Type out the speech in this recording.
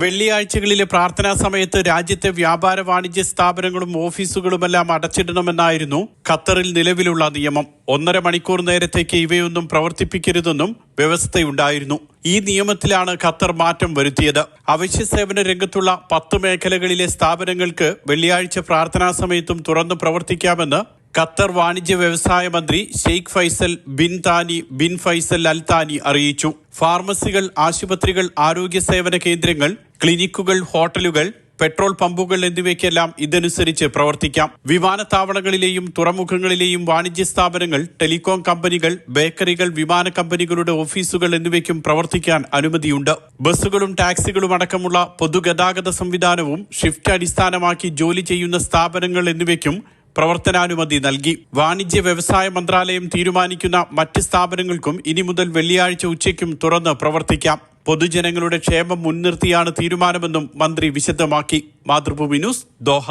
വെള്ളിയാഴ്ചകളിലെ പ്രാർത്ഥനാ സമയത്ത് രാജ്യത്തെ വ്യാപാര വാണിജ്യ സ്ഥാപനങ്ങളും ഓഫീസുകളുമെല്ലാം അടച്ചിടണമെന്നായിരുന്നു ഖത്തറിൽ നിലവിലുള്ള നിയമം. 1.5 മണിക്കൂർ നേരത്തേക്ക് ഇവയൊന്നും പ്രവർത്തിപ്പിക്കരുതെന്നും വ്യവസ്ഥയുണ്ടായിരുന്നു. ഈ നിയമത്തിലാണ് ഖത്തർ മാറ്റം വരുത്തിയത്. അവശ്യ സേവന രംഗത്തുള്ള 10 മേഖലകളിലെ സ്ഥാപനങ്ങൾക്ക് വെള്ളിയാഴ്ച പ്രാർത്ഥനാ സമയത്തും തുറന്നു പ്രവർത്തിക്കാമെന്ന് ഖത്തർ വാണിജ്യ വ്യവസായ മന്ത്രി ഷെയ്ഖ് ഫൈസൽ ബിൻ ഫൈസൽ അൽ താനി അറിയിച്ചു. ഫാർമസികൾ, ആശുപത്രികൾ, ആരോഗ്യ സേവന കേന്ദ്രങ്ങൾ, ക്ലിനിക്കുകൾ, ഹോട്ടലുകൾ, പെട്രോൾ പമ്പുകൾ എന്നിവയ്ക്കെല്ലാം ഇതനുസരിച്ച് പ്രവർത്തിക്കാം. വിമാനത്താവളങ്ങളിലെയും തുറമുഖങ്ങളിലെയും വാണിജ്യ സ്ഥാപനങ്ങൾ, ടെലികോം കമ്പനികൾ, ബേക്കറികൾ, വിമാന കമ്പനികളുടെ ഓഫീസുകൾ എന്നിവയ്ക്കും പ്രവർത്തിക്കാൻ അനുമതിയുണ്ട്. ബസ്സുകളും ടാക്സികളും അടക്കമുള്ള പൊതുഗതാഗത സംവിധാനവും ഷിഫ്റ്റ് അടിസ്ഥാനമാക്കി ജോലി ചെയ്യുന്ന സ്ഥാപനങ്ങൾ എന്നിവയ്ക്കും പ്രവർത്തനാനുമതി നൽകി. വാണിജ്യ വ്യവസായ മന്ത്രാലയം തീരുമാനിക്കുന്ന മറ്റ് സ്ഥാപനങ്ങൾക്കും ഇനി മുതൽ വെള്ളിയാഴ്ച ഉച്ചയ്ക്കും തുറന്ന് പ്രവർത്തിക്കാം. പൊതുജനങ്ങളുടെ ക്ഷേമം മുൻനിർത്തിയാണ് തീരുമാനമെന്നും മന്ത്രി വിശദമാക്കി. Mathrubhumi news, Doha.